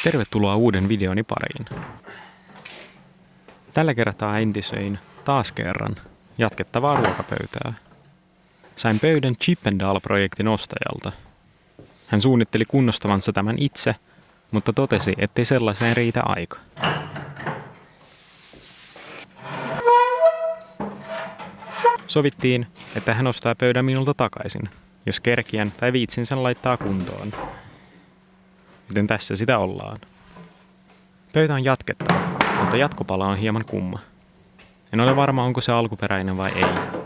Tervetuloa uuden videoni pariin. Tällä kertaa entisöin taas kerran jatkettavaa ruokapöytää. Sain pöydän Chip and Dale-projektin ostajalta. Hän suunnitteli kunnostavansa tämän itse, mutta totesi, ettei sellaiseen riitä aika. Sovittiin, että hän ostaa pöydän minulta takaisin, jos kerkiän tai viitsin sen laittaa kuntoon. Joten tässä sitä ollaan. Pöytä on jatkettava, mutta jatkopala on hieman kumma. En ole varma, onko se alkuperäinen vai ei,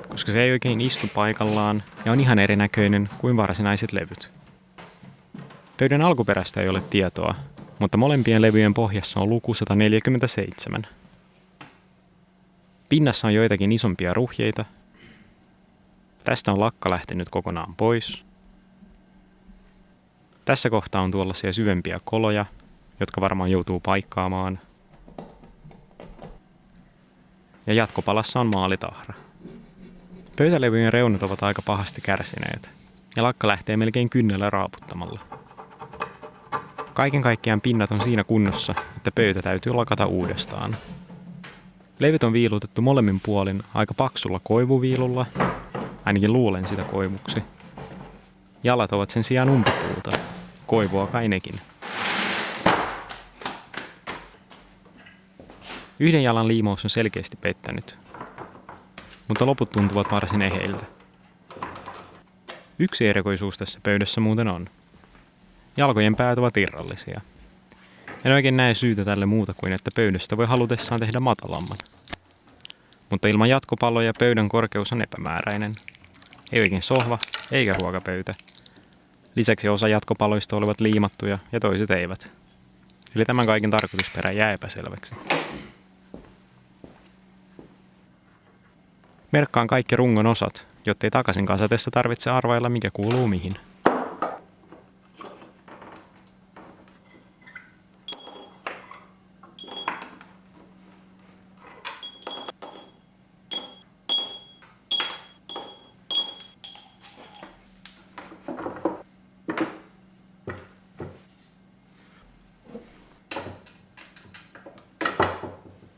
koska se ei oikein istu paikallaan ja on ihan erinäköinen kuin varsinaiset levyt. Pöydän alkuperäistä ei ole tietoa, mutta molempien levyjen pohjassa on luku 147. Pinnassa on joitakin isompia ruhjeita. Tästä on lakka lähtenyt kokonaan pois. Tässä kohtaa on tuollaisia syvempiä koloja, jotka varmaan joutuu paikkaamaan. Ja jatkopalassa on maalitahra. Pöytälevyjen reunat ovat aika pahasti kärsineet, ja lakka lähtee melkein kynnellä raaputtamalla. Kaiken kaikkiaan pinnat on siinä kunnossa, että pöytä täytyy lakata uudestaan. Levyt on viilutettu molemmin puolin aika paksulla koivuviilulla, ainakin luulen sitä koivuksi. Jalat ovat sen sijaan umpipuuta, koivua kai nekin. Yhden jalan liimaus on selkeästi pettänyt, mutta loput tuntuvat varsin eheiltä. Yksi erikoisuus tässä pöydässä muuten on. Jalkojen päät ovat irrallisia. En oikein näe syytä tälle muuta kuin, että pöydästä voi halutessaan tehdä matalamman. Mutta ilman jatkopalloja pöydän korkeus on epämääräinen. Ei oikein sohva, eikä ruokapöytä. Lisäksi osa jatkopaloista olivat liimattuja ja toiset eivät. Eli tämän kaiken tarkoitusperä jää epäselväksi. Merkkaan kaikki rungon osat, jottei takaisin kasatessa tarvitse arvailla, mikä kuuluu mihin.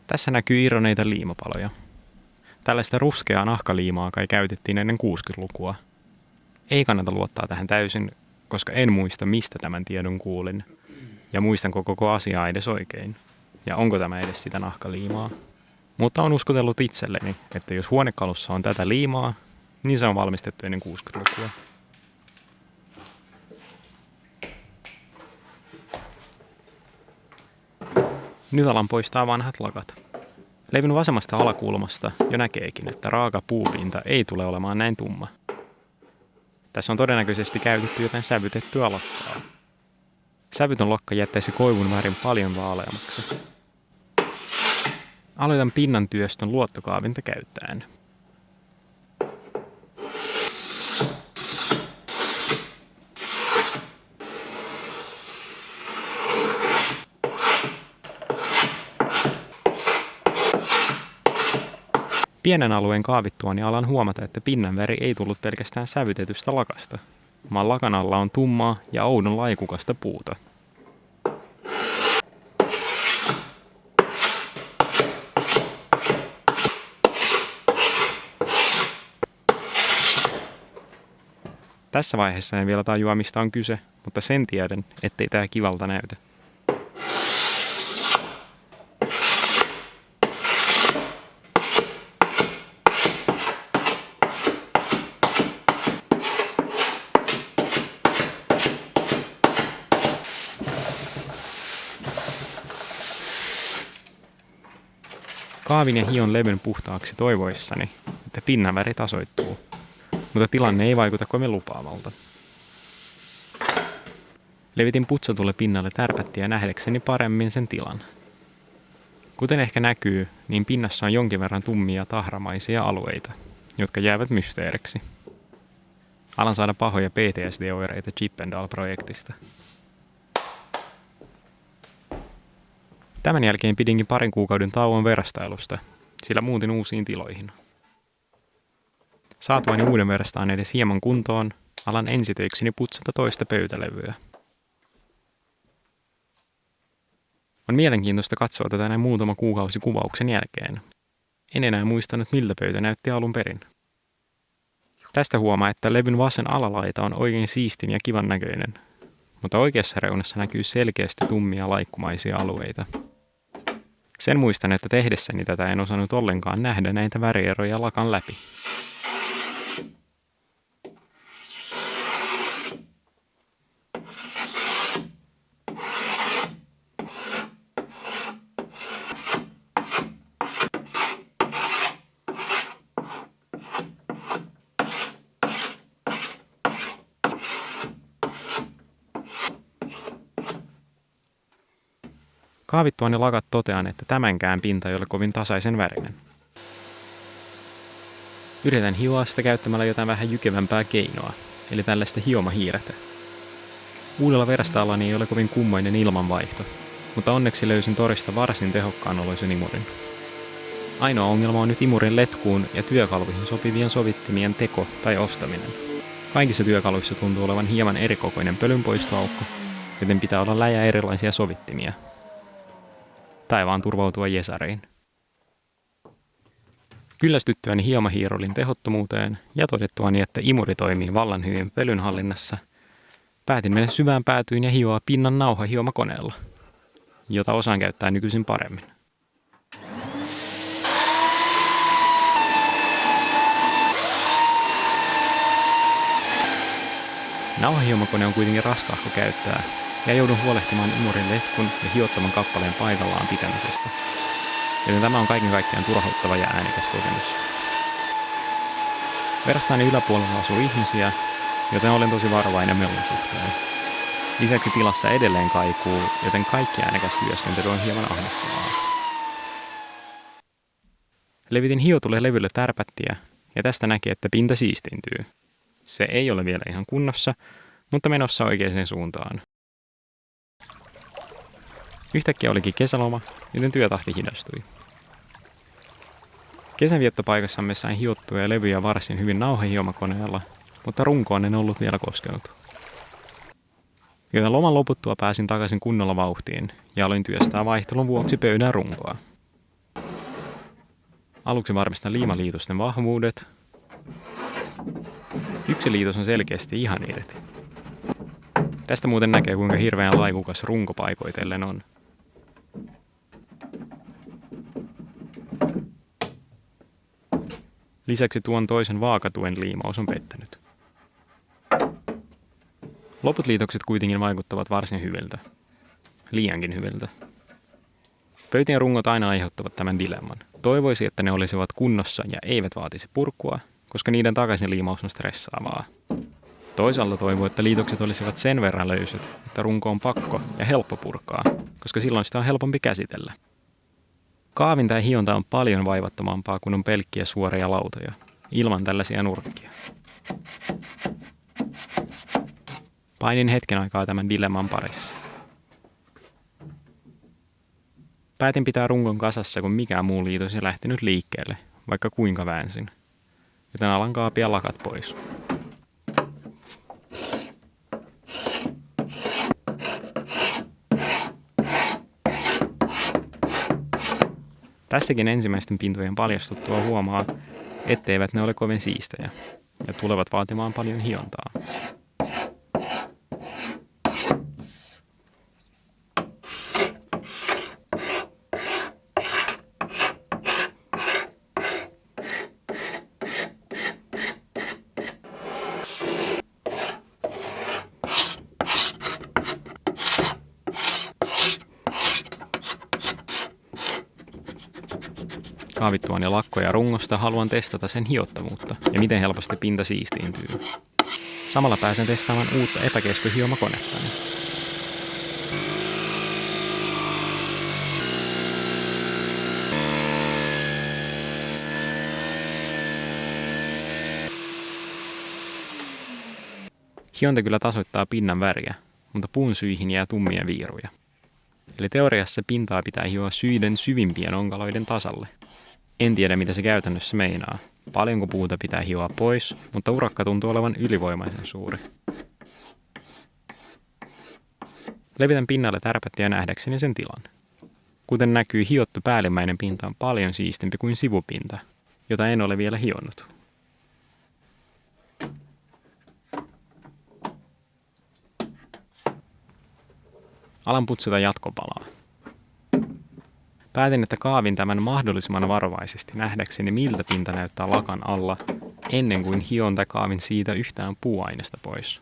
Tässä näkyy irroneita liimapaloja. Tällaista ruskeaa nahkaliimaa kai käytettiin ennen 60-lukua. Ei kannata luottaa tähän täysin, koska en muista, mistä tämän tiedon kuulin. Ja muistanko koko asiaa edes oikein. Ja onko tämä edes sitä nahkaliimaa. Mutta on uskotellut itselleni, että jos huonekalussa on tätä liimaa, niin se on valmistettu ennen 60-lukua. Nyt alan poistaa vanhat lakat. Levyn vasemmasta alakulmasta jo näkeekin, että raaka puupinta ei tule olemaan näin tumma. Tässä on todennäköisesti käytetty jotain sävytettyä lakkaa. Sävytön lakka jättäisi koivun värin paljon vaaleammaksi. Aloitan pinnan työstön luottokaavinta käyttäen. Pienen alueen kaavittuani alan huomata, että pinnan väri ei tullut pelkästään sävytetystä lakasta, vaan lakan alla on tummaa ja oudon laikukasta puuta. Tässä vaiheessa en vielä tajua, mistä on kyse, mutta sen tiedän, ettei tää kivalta näytä. Kaavin ja hion levyn puhtaaksi toivoissani, että pinnan väri tasoittuu, mutta tilanne ei vaikuta kovin lupaavalta. Levitin putsatulle pinnalle tärpättiä nähdäkseni paremmin sen tilan. Kuten ehkä näkyy, niin pinnassa on jonkin verran tummia tahramaisia alueita, jotka jäävät mysteeriksi. Alan saada pahoja PTSD-oireita Chip and Dale-projektista. Tämän jälkeen pidinkin parin kuukauden tauon verstailusta, sillä muutin uusiin tiloihin. Saatuani uuden verstaan edes hieman kuntoon, alan ensitöikseni putsata toista pöytälevyä. On mielenkiintoista katsoa tätä näin muutama kuukausi kuvauksen jälkeen. En enää muistanut, miltä pöytä näytti alun perin. Tästä huomaa, että levyn vasen alalaita on oikein siistin ja kivan näköinen, mutta oikeassa reunassa näkyy selkeästi tummia laikkumaisia alueita. Sen muistan, että tehdessäni tätä en osannut ollenkaan nähdä näitä värieroja lakan läpi. Kaavittuani lakat totean, että tämänkään pinta ei ole kovin tasaisen värinen. Yritän hioa sitä käyttämällä jotain vähän jykevämpää keinoa, eli tällaista hiomahiirettä. Uudella verstaallani ei ole kovin kummoinen ilmanvaihto, mutta onneksi löysin torista varsin tehokkaan oloisen imurin. Ainoa ongelma on nyt imurin letkuun ja työkaluihin sopivien sovittimien teko tai ostaminen. Kaikissa työkaluissa tuntuu olevan hieman erikokoinen pölynpoistoaukko, joten pitää olla läjä erilaisia sovittimia. Tai vaan turvautua jesariin. Kyllästyttyäni hiomahiirolin tehottomuuteen ja todettuani, että imuri toimii vallan hyvin pölynhallinnassa, päätin mennä syvään päätyyn ja hioa pinnan nauhahiomakoneella, jota osaan käyttää nykyisin paremmin. Nauhahiomakone on kuitenkin raskaahko käyttää, ja joudun huolehtimaan imurin letkun ja hiottaman kappaleen paikallaan pitämisestä. Joten tämä on kaiken kaikkiaan turhauttava ja äänekäs kokemus. Verstaani yläpuolella asuu ihmisiä, joten olen tosi varovainen melun suhteen. Lisäksi tilassa edelleen kaikuu, joten kaikki äänekäs työskentely on hieman ahdistavaa. Levitin hiotulle levylle tärpättiä, ja tästä näki, että pinta siistiintyy. Se ei ole vielä ihan kunnossa, mutta menossa oikeaan suuntaan. Yhtäkkiä olikin kesäloma, joten työtahti hidastui. Kesänviettopaikassamme sain hiottuja levyjä varsin hyvin nauhahiomakoneella, mutta runkoon en ollut vielä koskenut. Joten loman loputtua pääsin takaisin kunnolla vauhtiin ja aloin työstää vaihtelun vuoksi pöydän runkoa. Aluksi varmistan liimaliitosten vahvuudet. Yksi liitos on selkeästi ihan irti. Tästä muuten näkee, kuinka hirveän laikukas runko paikoitellen on. Lisäksi tuon toisen vaakatuen liimaus on pettänyt. Loput liitokset kuitenkin vaikuttavat varsin hyviltä. Liiankin hyviltä. Pöytien rungot aina aiheuttavat tämän dilemman. Toivoisi, että ne olisivat kunnossa ja eivät vaatisi purkua, koska niiden takaisin liimaus on stressaavaa. Toisaalta toivoo, että liitokset olisivat sen verran löysät, että runko on pakko ja helppo purkaa, koska silloin sitä on helpompi käsitellä. Kaavinta ja hionta on paljon vaivattomampaa kuin on pelkkiä suoria lautoja, ilman tällaisia nurkkia. Painin hetken aikaa tämän dilemman parissa. Päätin pitää runkon kasassa, kun mikään muu liitos ei lähtenyt liikkeelle, vaikka kuinka väänsin. Joten alan kaapia lakat pois. Tässäkin ensimmäisten pintojen paljastuttua huomaa, etteivät ne ole kovin siistejä ja tulevat vaatimaan paljon hiontaa. Kaavittuani lakkoja rungosta haluan testata sen hiottavuutta ja miten helposti pinta siistiintyy. Samalla pääsen testaamaan uutta epäkeskohiomakonettani. Hionta kyllä tasoittaa pinnan väriä, mutta puun syihin jää tummia viiruja. Eli teoriassa pintaa pitää hioa syiden syvimpien onkaloiden tasalle. En tiedä, mitä se käytännössä meinaa. Paljonko puuta pitää hioa pois, mutta urakka tuntuu olevan ylivoimaisen suuri. Levitän pinnalle tärpättiä nähdäkseni sen tilan. Kuten näkyy, hiottu päällimmäinen pinta on paljon siistimpi kuin sivupinta, jota en ole vielä hionnut. Alan putsata jatkopalaa. Päätin, että kaavin tämän mahdollisimman varovaisesti nähdäkseni, miltä pinta näyttää lakan alla, ennen kuin hion tai kaavin siitä yhtään puuainesta pois.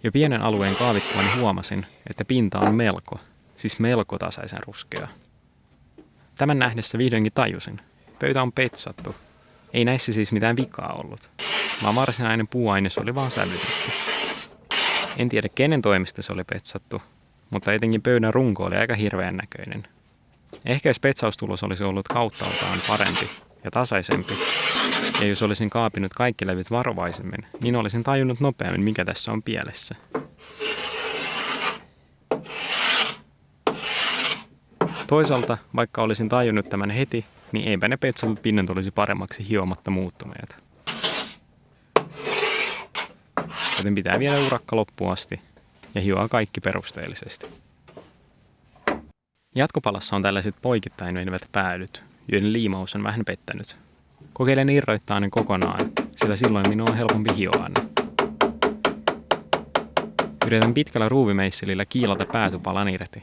Jo pienen alueen kaavittuani huomasin, että pinta on melko tasaisen ruskea. Tämän nähdessä vihdoinkin tajusin. Pöytä on petsattu. Ei näissä siis mitään vikaa ollut, vaan varsinainen puuaines oli vaan sävytetty. En tiedä kenen toimesta se oli petsattu, mutta etenkin pöydän runko oli aika hirveän näköinen. Ehkä jos petsaustulos olisi ollut kauttaaltaan parempi ja tasaisempi, ja jos olisin kaapinut kaikki levyt varovaisemmin, niin olisin tajunnut nopeammin, mikä tässä on pielessä. Toisaalta, vaikka olisin tajunnut tämän heti, niin eipä ne petsatut pinnat olisi paremmaksi hiomatta muuttuneet. Joten pitää viedä urakka loppuun asti ja hioa kaikki perusteellisesti. Jatkopalassa on tällaiset poikittain menevät päädyt, joiden liimaus on vähän pettänyt. Kokeilen irroittaa ne kokonaan, sillä silloin minun on helpompi hioa ne. Yritän pitkällä ruuvimeisselillä kiilata päätypalan irti.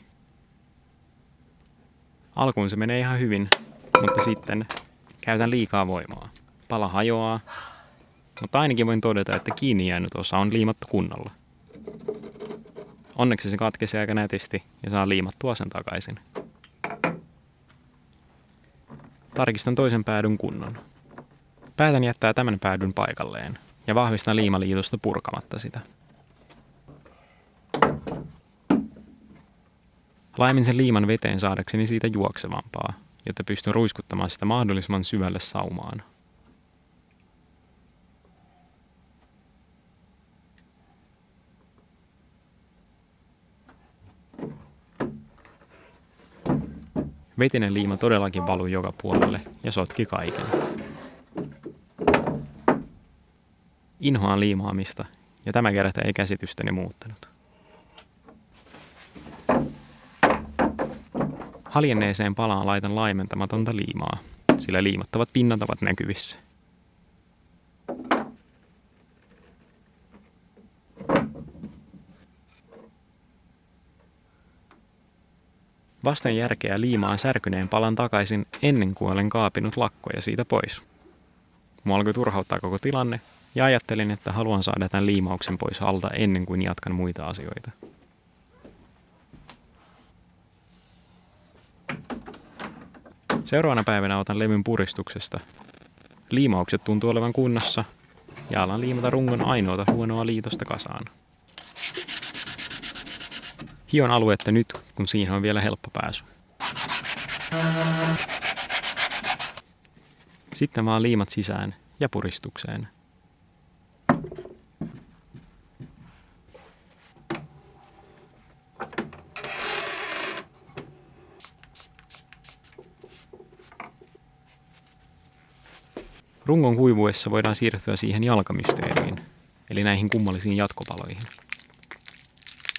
Alkuun se menee ihan hyvin, mutta sitten käytän liikaa voimaa. Pala hajoaa, mutta ainakin voin todeta, että kiinni jäänyt osa on liimattu kunnolla. Onneksi se katkesi aika nätisti ja saa liimattua sen takaisin. Tarkistan toisen päädyn kunnon. Päätän jättää tämän päädyn paikalleen ja vahvistan liimaliitosta purkamatta sitä. Laimin sen liiman veteen saadakseni siitä juoksevampaa, jotta pystyn ruiskuttamaan sitä mahdollisimman syvälle saumaan. Vetinen liima todellakin valui joka puolelle ja sotki kaiken. Inhoan liimaamista, ja tämä kerta ei käsitystäni muuttanut. Haljenneeseen palaan laitan laimentamatonta liimaa, sillä liimattavat pinnat ovat näkyvissä. Vasten järkeä liimaan särkyneen palan takaisin ennen kuin olen kaapinut lakkoja siitä pois. Mua alkoi turhauttaa koko tilanne ja ajattelin, että haluan saada tämän liimauksen pois alta ennen kuin jatkan muita asioita. Seuraavana päivänä otan levyn puristuksesta. Liimaukset tuntuu olevan kunnossa ja alan liimata rungon ainoata huonoa liitosta kasaan. Hion aluetta nyt, kun siihen on vielä helppo pääsy. Sitten vaan liimat sisään ja puristukseen. Rungon kuivuessa voidaan siirtyä siihen jalkamysteeriin, eli näihin kummallisiin jatkopaloihin.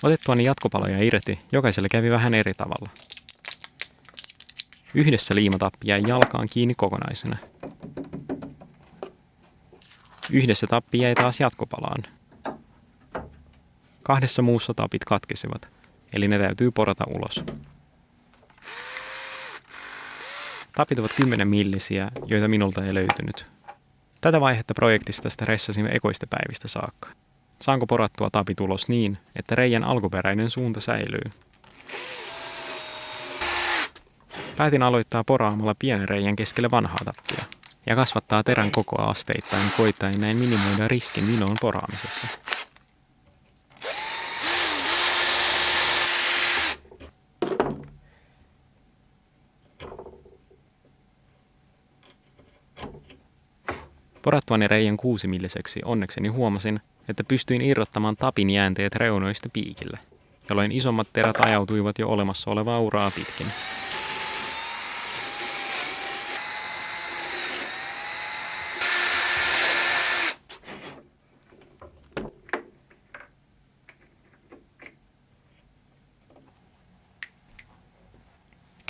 Otettuani jatkopaloja irti, jokaiselle kävi vähän eri tavalla. Yhdessä liimatappi jäi jalkaan kiinni kokonaisena. Yhdessä tappi jäi taas jatkopalaan. Kahdessa muussa tapit katkesivat, eli ne täytyy porata ulos. Tapit ovat 10 millisiä, joita minulta ei löytynyt. Tätä vaihetta projektista stressasimme ekoista päivistä saakka. Saanko porattua tapit ulos niin, että reiän alkuperäinen suunta säilyy? Päätin aloittaa poraamalla pienen reijän keskelle vanhaa tappia ja kasvattaa terän kokoa asteittain koittaen näin minimoida riskin vinoon poraamisessa. Porattuani reijän 6-milliseksi onnekseni huomasin, että pystyin irrottamaan tapin jäänteet reunoista piikille, jolloin isommat terät ajautuivat jo olemassa olevaa uraa pitkin.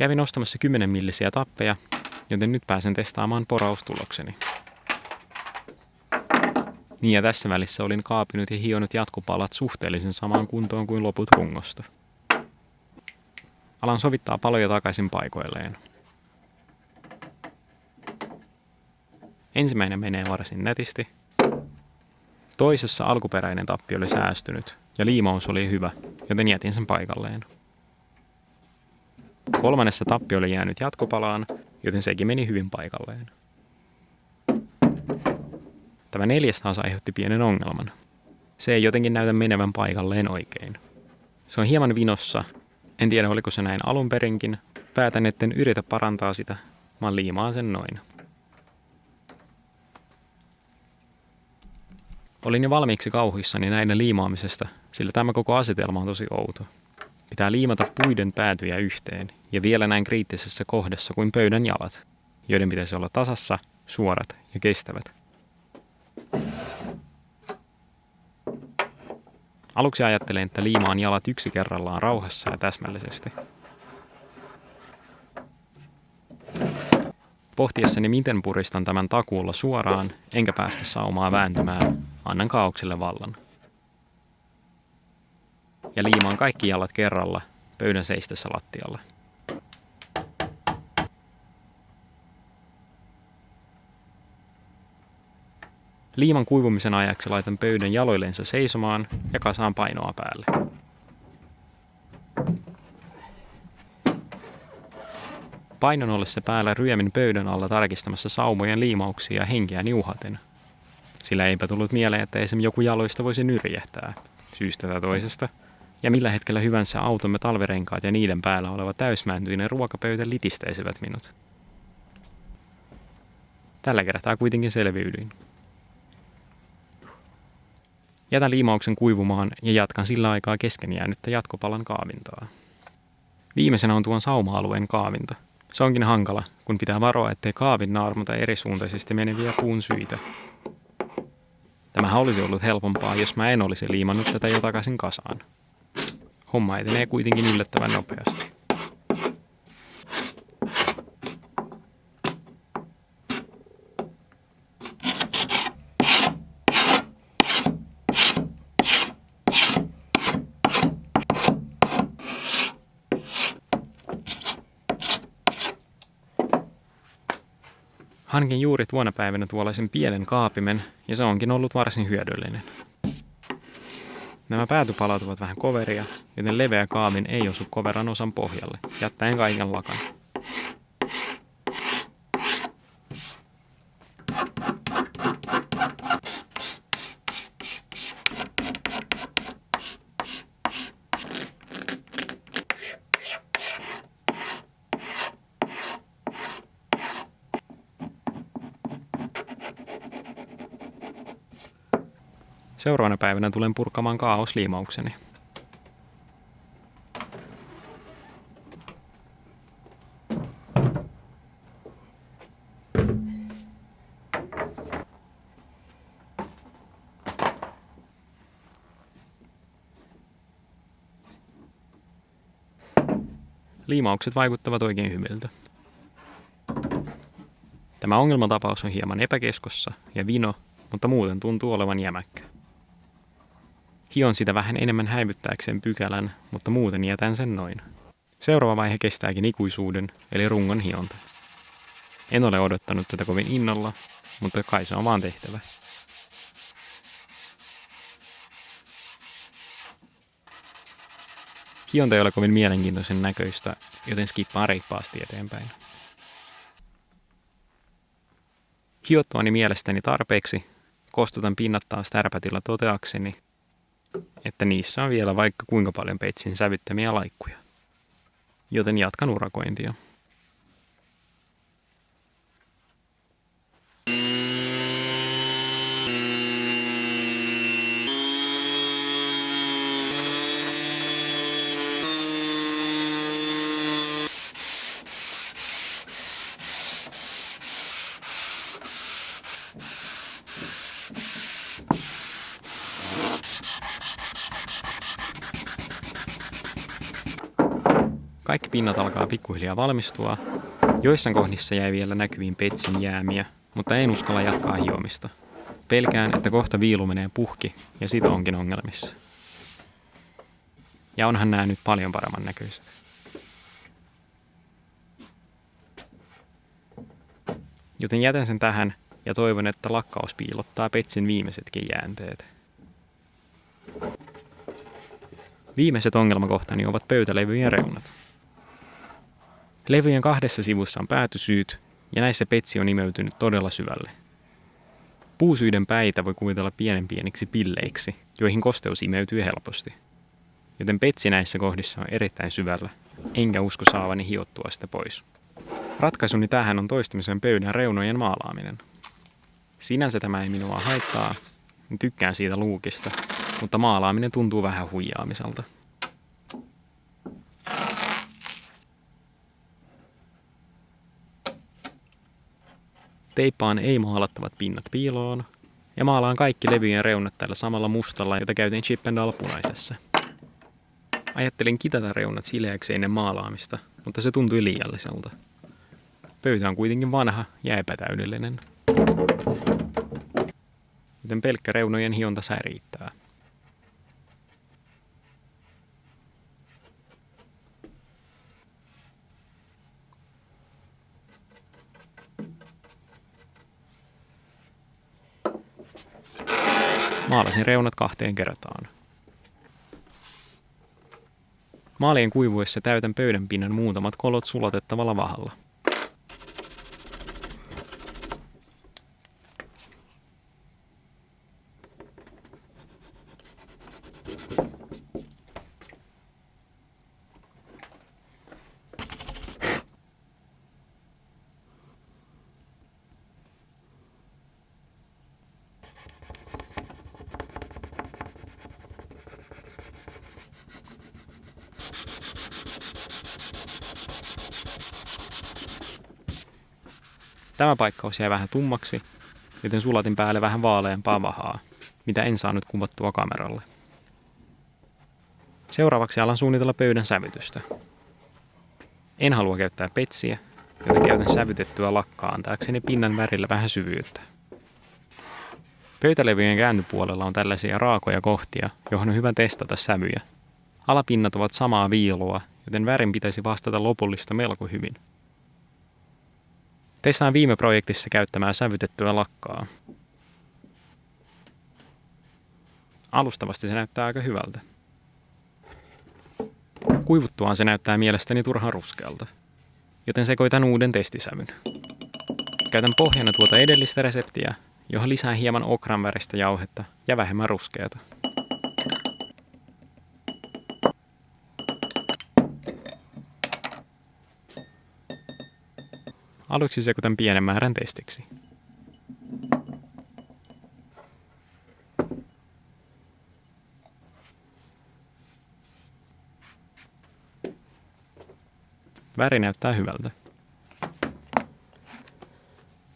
Kävin ostamassa 10 millisiä tappeja, joten nyt pääsen testaamaan poraustulokseni. Niin ja tässä välissä olin kaapinut ja hionut jatkopalat suhteellisen samaan kuntoon kuin loput rungosta. Alan sovittaa paloja takaisin paikoilleen. Ensimmäinen menee varsin nätisti. Toisessa alkuperäinen tappi oli säästynyt ja liimaus oli hyvä, joten jätin sen paikalleen. Kolmannessa tappi oli jäänyt jatkopalaan, joten sekin meni hyvin paikalleen. Tämä neljäs taas aiheutti pienen ongelman. Se ei jotenkin näytä menevän paikalleen oikein. Se on hieman vinossa. En tiedä, oliko se näin alun perinkin. Päätän, etten yritä parantaa sitä, vaan liimaan sen noin. Olin jo valmiiksi kauhuissani näiden liimaamisesta, sillä tämä koko asetelma on tosi outo. Pitää liimata puiden päätyjä yhteen, ja vielä näin kriittisessä kohdassa kuin pöydän jalat, joiden pitäisi olla tasassa, suorat ja kestävät. Aluksi ajattelen, että liimaan jalat yksi kerrallaan rauhassa ja täsmällisesti. Pohtiessani, miten puristan tämän takuulla suoraan, enkä päästä saumaa vääntymään, annan kaaokselle vallan. Ja liimaan kaikki jalat kerralla pöydän seistessä lattialla. Liiman kuivumisen ajaksi laitan pöydän jaloillensa seisomaan ja kasaan painoa päälle. Painon ollessa päällä ryömin pöydän alla tarkistamassa saumojen liimauksia henkeä niuhaten. Sillä eipä tullut mieleen, että esim. Joku jaloista voisi nyrjähtää, syystä tai toisesta, ja millä hetkellä hyvänsä automme talvirenkaat ja niiden päällä oleva täysmääntyinen ruokapöytä litistäisivät minut. Tällä kertaa kuitenkin selviydyin. Jätän liimauksen kuivumaan ja jatkan sillä aikaa kesken jäänyttä jatkopalan kaavintaa. Viimeisenä on tuon sauma-alueen kaavinta. Se onkin hankala, kun pitää varoa, ettei kaavin naarmuta erisuuntaisesti meneviä puun syitä. Tämähän olisi ollut helpompaa, jos mä en olisi liimannut tätä jo takaisin kasaan. Homma etenee kuitenkin yllättävän nopeasti. Hankin juuri tuona päivänä tuollaisen pienen kaapimen, ja se onkin ollut varsin hyödyllinen. Nämä päätypalat ovat vähän koveria, joten leveä kaavin ei osu koveran osan pohjalle, jättäen kaiken lakan. Seuraavana päivänä tulen purkamaan kaaosliimaukseni. Liimaukset vaikuttavat oikein hyvältä. Tämä ongelmatapaus on hieman epäkeskossa ja vino, mutta muuten tuntuu olevan jämäkkä. Hion sitä vähän enemmän häivyttääkseen pykälän, mutta muuten jätän sen noin. Seuraava vaihe kestääkin ikuisuuden, eli rungon hionta. En ole odottanut tätä kovin innolla, mutta kai se on vaan tehtävä. Hionta ei ole kovin mielenkiintoisen näköistä, joten skippaan reippaasti eteenpäin. Hiottuani mielestäni tarpeeksi, kostutan pinnat taas tärpätillä toteakseni, että niissä on vielä vaikka kuinka paljon peitsin sävyttämiä laikkuja. Joten jatkan urakointia. Kaikki pinnat alkaa pikkuhiljaa valmistua. Joissain kohdissa jäi vielä näkyviin petsin jäämiä, mutta en uskalla jatkaa hiomista. Pelkään, että kohta viilu menee puhki ja sit onkin ongelmissa. Ja onhan nää nyt paljon paremman näköiset. Joten jätän sen tähän ja toivon, että lakkaus piilottaa petsin viimeisetkin jäänteet. Viimeiset ongelmakohtani ovat pöytälevyjen reunat. Levyjen kahdessa sivussa on päätysyyt ja näissä petsi on imeytynyt todella syvälle. Puusyyden päitä voi kuvitella pieniksi pilleiksi, joihin kosteus imeytyy helposti. Joten petsi näissä kohdissa on erittäin syvällä, enkä usko saavani hiottua sitä pois. Ratkaisuni tähän on toistamisen pöydän reunojen maalaaminen. Sinänsä tämä ei minua haittaa, tykkään siitä luukista, mutta maalaaminen tuntuu vähän huijaamiselta. Teippaan ei-maalattavat pinnat piiloon ja maalaan kaikki levyjen reunat tällä samalla mustalla, jota käytin Chip & Dale punaisessa. Ajattelin kitata reunat sileäksi ennen maalaamista, mutta se tuntui liialliselta. Pöytä on kuitenkin vanha ja epätäydellinen, joten pelkkä reunojen hionta sai riittää. Maalasin reunat 2 kertaan. Maalien kuivuessa täytän pöydän pinnan muutamat kolot sulatettavalla vahalla. Tämä paikkaus jäi vähän tummaksi, joten sulatin päälle vähän vaaleampaa vahaa, mitä en saanut kuvattua kameralle. Seuraavaksi alan suunnitella pöydän sävytystä. En halua käyttää petsiä, joten käytän sävytettyä lakkaa antaakseni pinnan värillä vähän syvyyttä. Pöytälevyjen kääntöpuolella on tällaisia raakoja kohtia, johon on hyvä testata sävyjä. Alapinnat ovat samaa viilua, joten värin pitäisi vastata lopullista melko hyvin. Testaan viime projektissa käyttämään sävytettyä lakkaa. Alustavasti se näyttää aika hyvältä. Kuivuttuaan se näyttää mielestäni turhan ruskealta, joten sekoitan uuden testisävyn. Käytän pohjana tuota edellistä reseptiä, johon lisään hieman okran väristä jauhetta ja vähemmän ruskeata. Aluksi sekoitan pienen määrän testiksi. Väri näyttää hyvältä,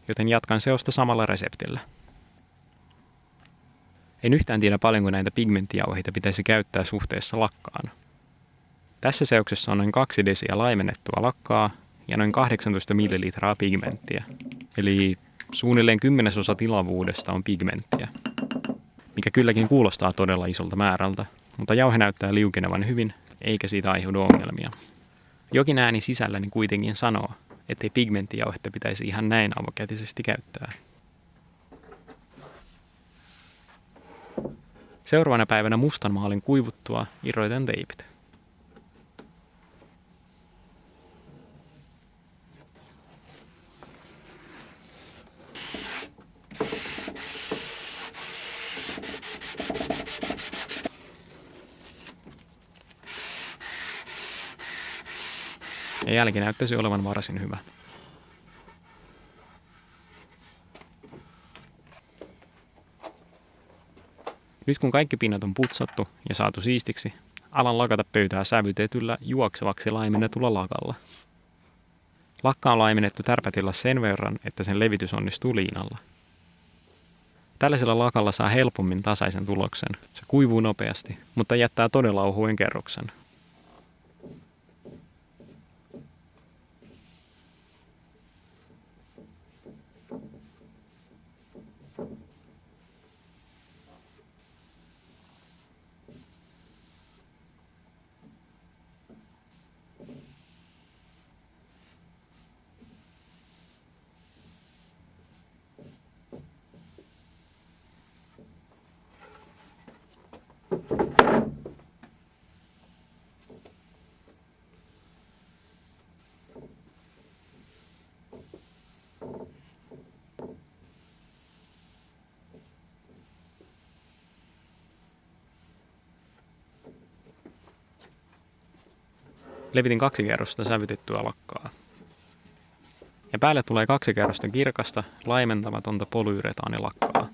joten jatkan seosta samalla reseptillä. En yhtään tiedä paljonko näitä pigmenttijauheita pitäisi käyttää suhteessa lakkaan. Tässä seoksessa on noin 2 desiä laimennettua lakkaa ja noin 18 millilitraa pigmenttiä. Eli suunnilleen 10% tilavuudesta on pigmenttiä, mikä kylläkin kuulostaa todella isolta määrältä, mutta jauhe näyttää liukenevan hyvin, eikä siitä aiheudu ongelmia. Jokin ääni sisälläni kuitenkin sanoo, ettei pigmenttijauhetta pitäisi ihan näin avokätisesti käyttää. Seuraavana päivänä mustan maalin kuivuttua irrotan teipit. Ja jälki näyttäisi olevan varsin hyvä. Nyt kun kaikki pinnat on putsattu ja saatu siistiksi, alan lakata pöytää sävytetyllä juoksevaksi laimennetulla lakalla. Lakka on laimennettu tärpätillä sen verran, että sen levitys onnistuu liinalla. Tällaisella lakalla saa helpommin tasaisen tuloksen. Se kuivuu nopeasti, mutta jättää todella ohuen kerroksen. Levitin 2 kerrosta sävytettyä lakkaa. Ja päälle tulee 2 kerrosta kirkasta, laimentamatonta polyuretaanilakkaa.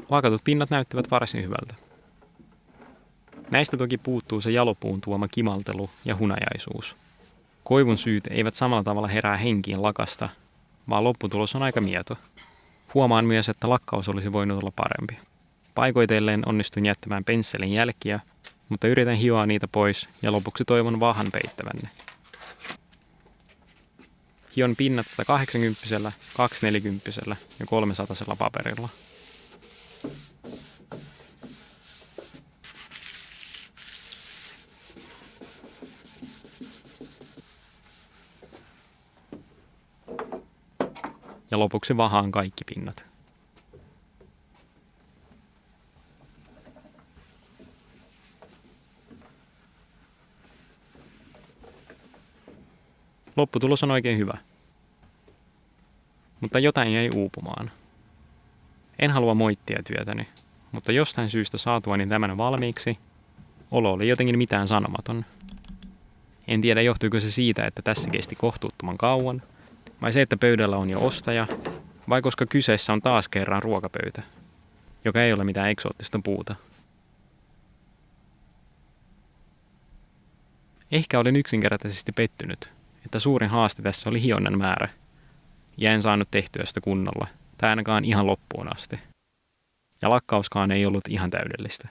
Lakatut pinnat näyttävät varsin hyvältä. Näistä toki puuttuu se jalopuun tuoma kimaltelu ja hunajaisuus. Koivun syyt eivät samalla tavalla herää henkiin lakasta, vaan lopputulos on aika mieto. Huomaan myös, että lakkaus olisi voinut olla parempi. Paikoitellen onnistuin jättämään pensselin jälkiä, mutta yritän hioa niitä pois ja lopuksi toivon vahan peittävänne. Hion pinnat 180, 240 ja 300 paperilla. Ja lopuksi vahaan kaikki pinnat. Lopputulos on oikein hyvä. Mutta jotain jäi uupumaan. En halua moittia työtäni, mutta jostain syystä saatuani tämän valmiiksi, olo oli jotenkin mitään sanomaton. En tiedä johtuiko se siitä, että tässä kesti kohtuuttoman kauan, vai se, että pöydällä on jo ostaja, vai koska kyseessä on taas kerran ruokapöytä, joka ei ole mitään eksoottista puuta. Ehkä olin yksinkertaisesti pettynyt, että suurin haaste tässä oli hionnan määrä, ja en saanut tehtyä sitä kunnolla, tai ainakaan ihan loppuun asti. Ja lakkauskaan ei ollut ihan täydellistä.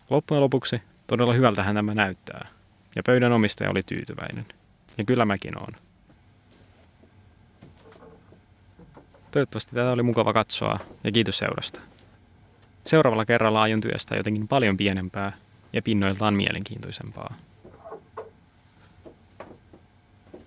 Loppujen lopuksi todella hyvältähän tämä näyttää, ja pöydän omistaja oli tyytyväinen. Ja kyllä mäkin oon. Toivottavasti tätä oli mukava katsoa, ja kiitos seurasta. Seuraavalla kerralla aion työstää jotenkin paljon pienempää ja pinnoiltaan mielenkiintoisempaa.